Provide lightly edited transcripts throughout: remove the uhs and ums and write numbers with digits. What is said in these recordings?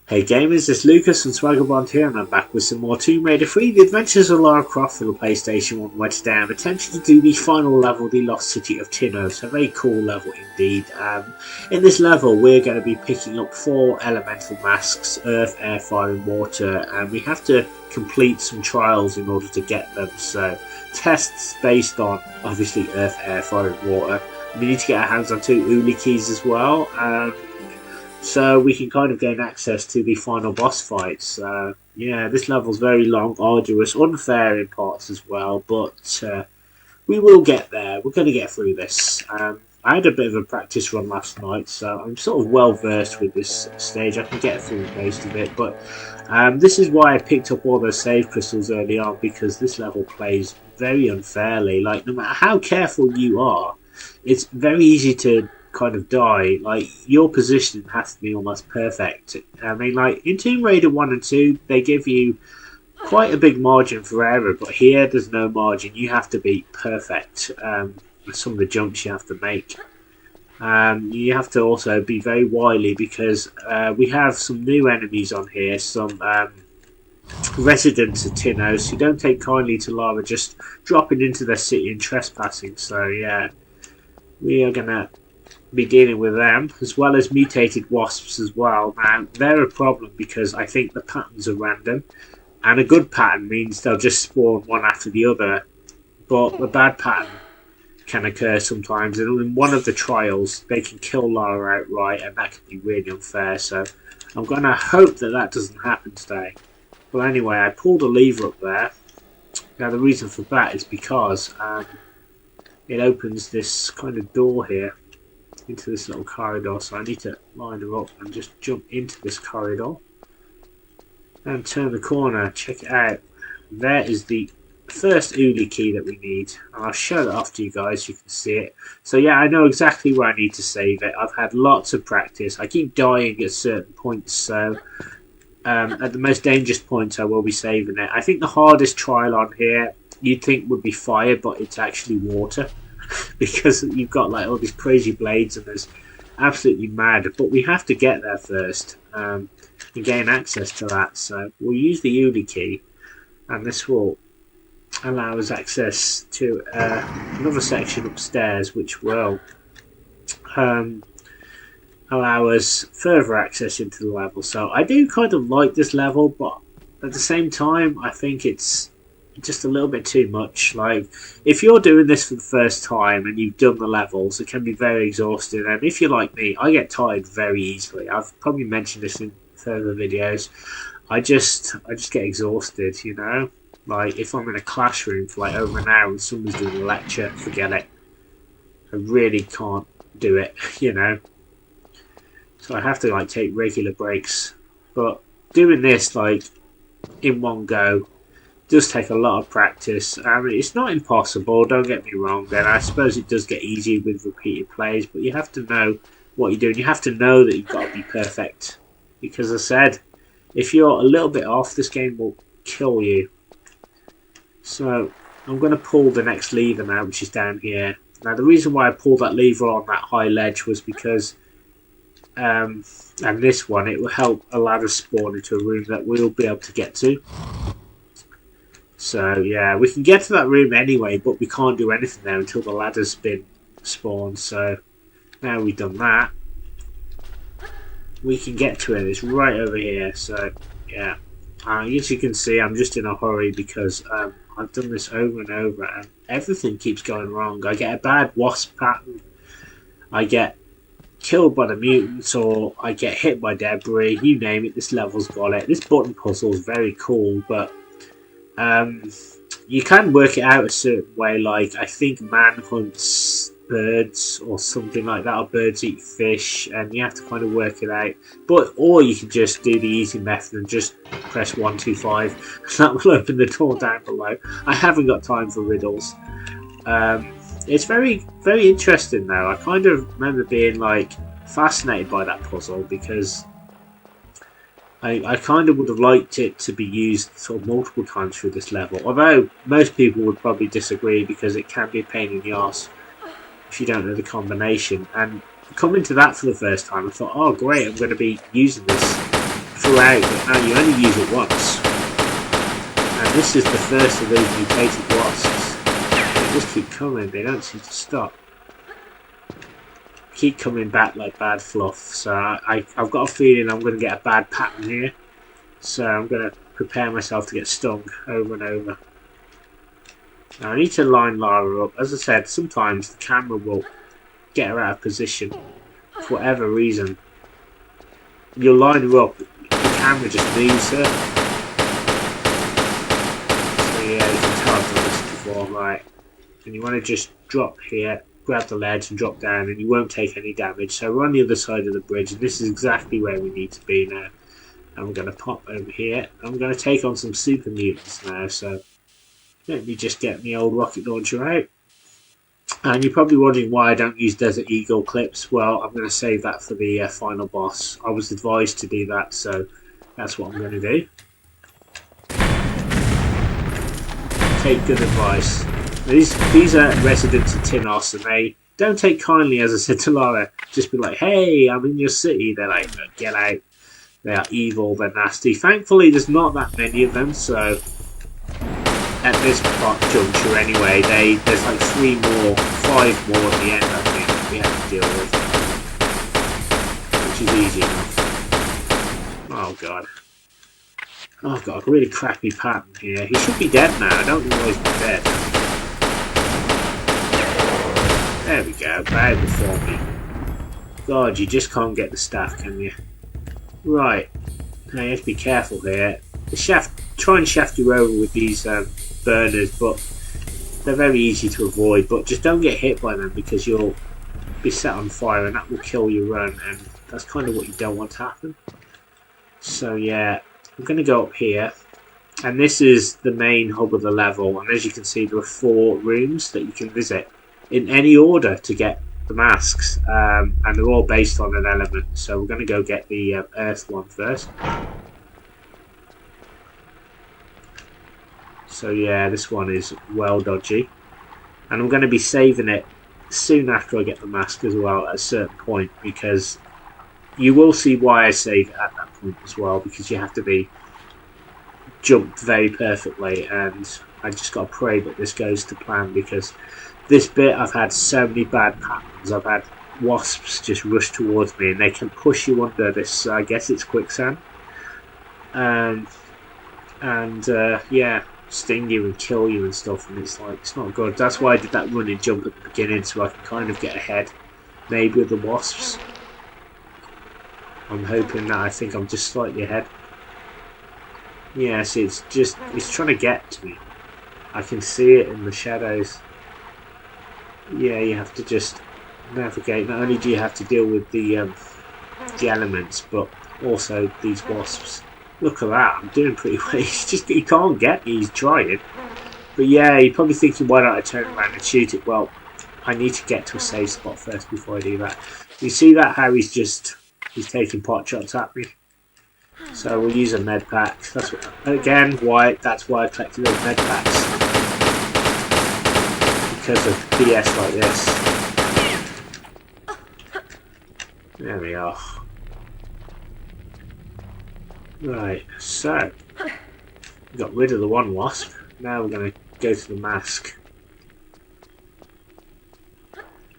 Hey gamers, it's Lucas from Swaggerbond here, and I'm back with some more Tomb Raider 3, The Adventures of Lara Croft for the PlayStation 1, where today I'm attempting to do the final level, the Lost City of Tinnos. A very cool level indeed. In this level we're going to be picking up 4 elemental masks: Earth, Air, Fire and Water, and we have to complete some trials in order to get them. So tests based on obviously Earth, Air, Fire and Water. We need to get our hands on 2 Uli keys as well. So we can kind of gain access to the final boss fights. Yeah, this level's very long, arduous, unfair in parts as well, but we will get there. We're going to get through this. I had a bit of a practice run last night, so I'm sort of well versed with this stage. I can get through most of it, but this is why I picked up all those save crystals early on, because this level plays very unfairly. Like, no matter how careful you are, it's very easy to kind of die. Like, your position has to be almost perfect. I mean, like in Tomb Raider 1 and 2 they give you quite a big margin for error, but here there's no margin. You have to be perfect with some of the jumps you have to make. You have to also be very wily, because we have some new enemies on here, some residents of Tinnos who don't take kindly to Lara just dropping into their city and trespassing. So yeah, we are gonna be dealing with them, as well as mutated wasps as well. Now, they're a problem because I think the patterns are random, and a good pattern means they'll just spawn one after the other, but a bad pattern can occur sometimes, and in one of the trials they can kill Lara outright, and that can be really unfair. So I'm going to hope that that doesn't happen today. Well, anyway, I pulled a lever up there. Now the reason for that is because it opens this kind of door here into this little corridor, so I need to line her up and just jump into this corridor and turn the corner. Check it out. There is the first Uli key that we need, and I'll show that off to you guys so you can see it. So yeah, I know exactly where I need to save it. I've had lots of practice. I keep dying at certain points, so at the most dangerous points I will be saving it. I think the hardest trial on here you'd think would be fire, but it's actually water. Because you've got like all these crazy blades and there's absolutely mad, but we have to get there first and gain access to that. So we'll use the Uli key, and this will allow us access to another section upstairs, which will allow us further access into the level. So I do kind of like this level, but at the same time I think it's just a little bit too much. Like, if you're doing this for the first time and you've done the levels, it can be very exhausting, and if you're like me, I get tired very easily. I've probably mentioned this in further videos. I just get exhausted, you know. Like, if I'm in a classroom for like over an hour and someone's doing a lecture, forget it. I really can't do it, you know. So I have to like take regular breaks. But doing this like in one go does take a lot of practice. I mean, it's not impossible, don't get me wrong, and I suppose it does get easier with repeated plays, but you have to know what you're doing. You have to know that you've got to be perfect, because as I said, if you're a little bit off, this game will kill you. So I'm going to pull the next lever now, which is down here. Now the reason why I pulled that lever on that high ledge was because and this one, it will help a ladder spawn into a room that we'll be able to get to. So yeah, we can get to that room anyway, but we can't do anything there until the ladder's been spawned. So now we've done that, we can get to it. It's right over here. So yeah, as you can see, I'm just in a hurry because I've done this over and over and everything keeps going wrong. I get a bad wasp pattern, I get killed by the mutants, or I get hit by debris, you name it, this level's got it. This button puzzle is very cool, but you can work it out a certain way. Like, I think man hunts birds or something like that, or birds eat fish, and you have to kind of work it out. Or you can just do the easy method and just press 1, 2, 5, and that will open the door down below. I haven't got time for riddles. It's very, very interesting though. I kind of remember being like fascinated by that puzzle, because I kind of would have liked it to be used sort of multiple times through this level, although most people would probably disagree because it can be a pain in the arse if you don't know the combination. And coming to that for the first time, I thought, oh great, I'm going to be using this throughout, but now you only use it once. And this is the first of those mutated wasps. They just keep coming, they don't seem to stop. Keep coming back like bad fluff, so I've got a feeling I'm going to get a bad pattern here. So I'm going to prepare myself to get stung over and over. Now I need to line Lara up. As I said, sometimes the camera will get her out of position for whatever reason. You'll line her up, the camera just leaves her. So yeah, you can tell I've done this before, right? And you want to just drop here, grab the ledge and drop down, and you won't take any damage. So we're on the other side of the bridge, and this is exactly where we need to be now. And we're going to pop over here. I'm going to take on some super mutants now, so let me just get my old rocket launcher out. And you're probably wondering why I don't use Desert Eagle clips. Well, I'm going to save that for the final boss. I was advised to do that, so that's what I'm going to do. Take good advice. These are residents of Tinnos, and they don't take kindly, as I said to Lara. Just be like, hey, I'm in your city. They're like, get out. They are evil, they're nasty. Thankfully, there's not that many of them, so at this juncture anyway, there's like 5 more at the end, I think, we have to deal with. Which is easy enough. Oh god. Oh, I've got a really crappy pattern here. He should be dead now, I don't know why he's not dead. There we go, bow before me. God, you just can't get the staff, can you? Right, now you have to be careful here. Try and shaft you over with these burners, but they're very easy to avoid. But just don't get hit by them, because you'll be set on fire and that will kill your run, and that's kind of what you don't want to happen. So yeah, I'm going to go up here, and this is the main hub of the level, and as you can see there are 4 rooms that you can visit in any order to get the masks, and they're all based on an element. So we're going to go get the earth one first. So yeah, this one is well dodgy, and I'm going to be saving it soon after I get the mask as well at a certain point, because you will see why I save it at that point as well, because you have to be jumped very perfectly, and I just got to pray that this goes to plan, because this bit I've had so many bad patterns. I've had wasps just rush towards me, and they can push you under this, I guess it's quicksand, yeah, sting you and kill you and stuff, and it's like, it's not good. That's why I did that running jump at the beginning, so I can kind of get ahead maybe with the wasps. I'm hoping that I think I'm just slightly ahead. Yeah, see, it's trying to get to me. I can see it in the shadows. Yeah, you have to just navigate. Not only do you have to deal with the elements, but also these wasps. Look at that, I'm doing pretty well. He can't get me, he's trying. But yeah, you're probably thinking, why don't I turn around and shoot it? Well, I need to get to a safe spot first before I do that. You see that, how he's taking pot shots at me? So we'll use a med pack. That's what, again, that's why I collected those med packs. Because of BS like this. There we are. Right, so we got rid of the one wasp. Now we're going to go to the mask.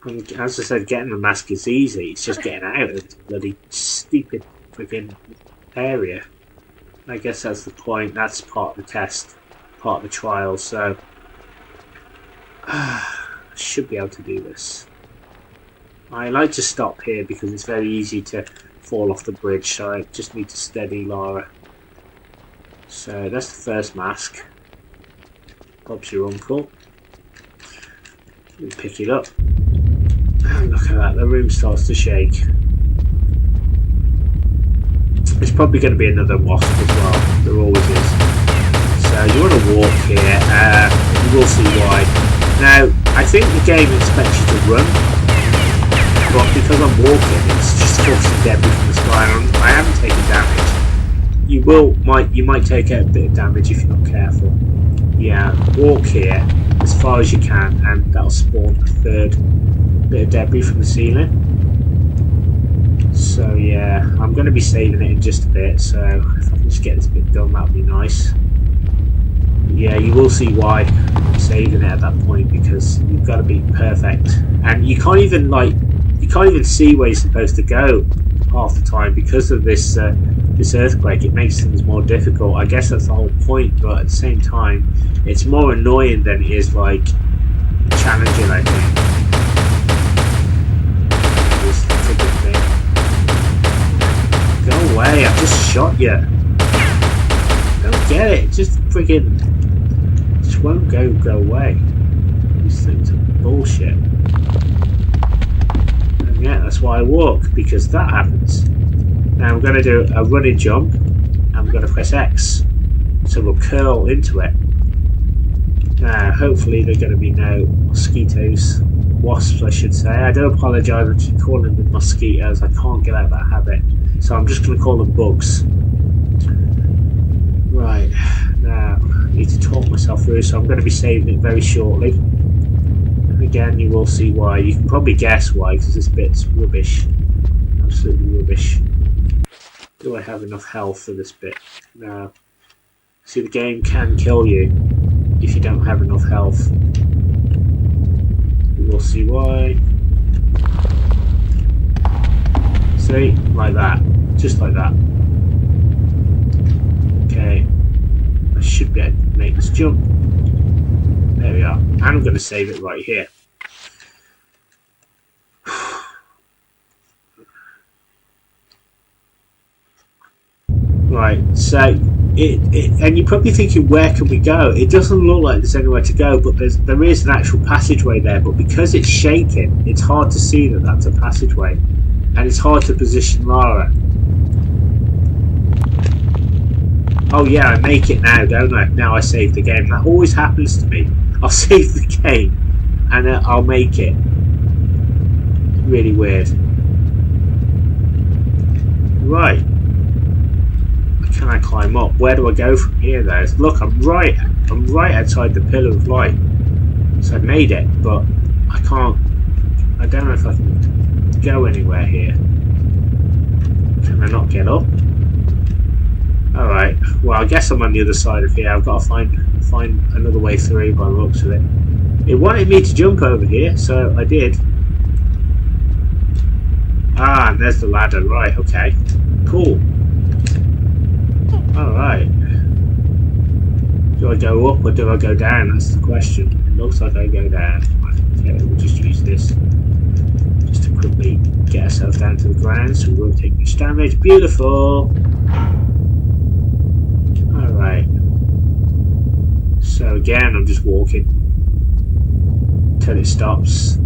And as I said, getting the mask is easy. It's just getting out of this bloody stupid freaking area. I guess that's the point. That's part of the test, part of the trial. So I should be able to do this. I like to stop here because it's very easy to fall off the bridge, so I just need to steady Lara. So that's the first mask. Bob's your uncle. We pick it up. And look at that, the room starts to shake. There's probably going to be another wasp as well. There always is. So you want to walk here. You will see why. Now, I think the game expects you to run, but because I'm walking, it's just forcing debris from the sky, and I haven't taken damage. You might take a bit of damage if you're not careful. Yeah, walk here as far as you can, and that'll spawn a third bit of debris from the ceiling. So yeah, I'm going to be saving it in just a bit, so if I can just get this bit done, that would be nice. But yeah, you will see why I'm saving it at that point, because you've got to be perfect. And you can't even see where you're supposed to go half the time because of this this earthquake. It makes things more difficult. I guess that's the whole point, but at the same time, it's more annoying than it is like challenging, I think. That's a good thing. Go away! I've just shot you. Don't get it. Just friggin' just won't go away. These things are bullshit. And yeah, that's why I walk, because that happens. Now I'm going to do a running jump, and I'm going to press X, so we'll curl into it. Now, hopefully there are going to be no mosquitoes, wasps I should say. I do apologise, I keep calling them mosquitoes, I can't get out of that habit. So I'm just going to call them bugs. Right, now I need to talk myself through, so I'm going to be saving it very shortly. Again, you will see why. You can probably guess why, because this bit's rubbish. Absolutely rubbish. Do I have enough health for this bit? No. See, the game can kill you if you don't have enough health. You will see why. See? Like that. Just like that. Okay. I should be able to make this jump. There we are. And I'm going to save it right here. Right, so and you're probably thinking, where can we go? It doesn't look like there's anywhere to go, but there is an actual passageway there. But because it's shaking, it's hard to see that that's a passageway, and it's hard to position Lara. Oh yeah, I make it now, don't I? Now I save the game. That always happens to me. I'll save the game, and I'll make it. Really weird. Right. Can I climb up? Where do I go from here though? Look, I'm right outside the pillar of light. So I made it, but I can't. I don't know if I can go anywhere here. Can I not get up? Alright, well I guess I'm on the other side of here. I've got to find another way through by the looks of it. It wanted me to jump over here, so I did. Ah, and there's the ladder. Right, okay. Cool. Alright. Do I go up or do I go down? That's the question. It looks like I go down. Okay, we'll just use this just to quickly get ourselves down to the ground so we won't take much damage. Beautiful! Alright. So again, I'm just walking until it stops.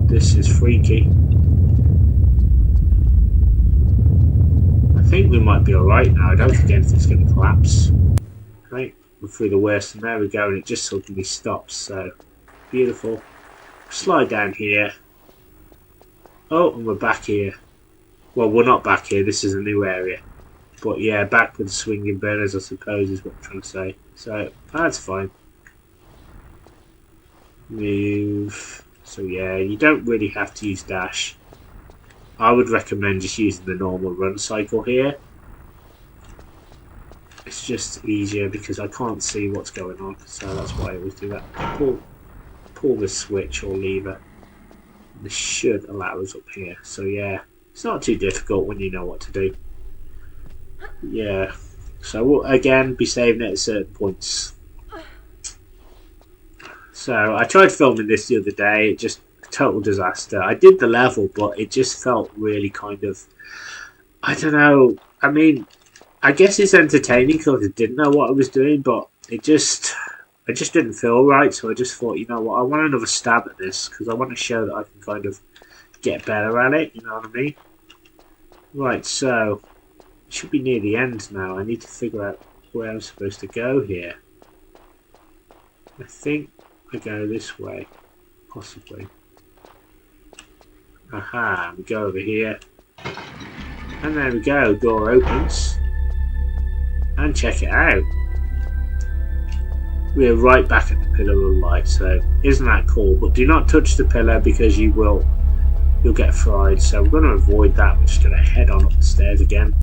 This is freaky. I think we might be alright now. I don't think anything's going to collapse. Right, we're through the worst, and there we go, and it just suddenly stops. So, beautiful. Slide down here. Oh, and we're back here. Well, we're not back here. This is a new area. But yeah, back with the swinging burners, I suppose, is what I'm trying to say. So, that's fine. Move. So yeah, you don't really have to use dash. I would recommend just using the normal run cycle here. It's just easier because I can't see what's going on, so that's why I always do that. Pull this switch or lever. This should allow us up here. So yeah, it's not too difficult when you know what to do. Yeah, so we'll again be saving it at certain points. So I tried filming this the other day. It just total disaster. I did the level, but it just felt really kind of, I don't know. I mean, I guess it's entertaining because I didn't know what I was doing, but I just didn't feel right. So I just thought, you know what, I want another stab at this because I want to show that I can kind of get better at it. You know what I mean? Right. So it should be near the end now. I need to figure out where I'm supposed to go here. I think I go this way, possibly. Aha, we go over here. And there we go, door opens. And check it out. We're right back at the pillar of light, so isn't that cool? But do not touch the pillar because you will you'll get fried. So we're going to avoid that. We're just going to head on up the stairs again.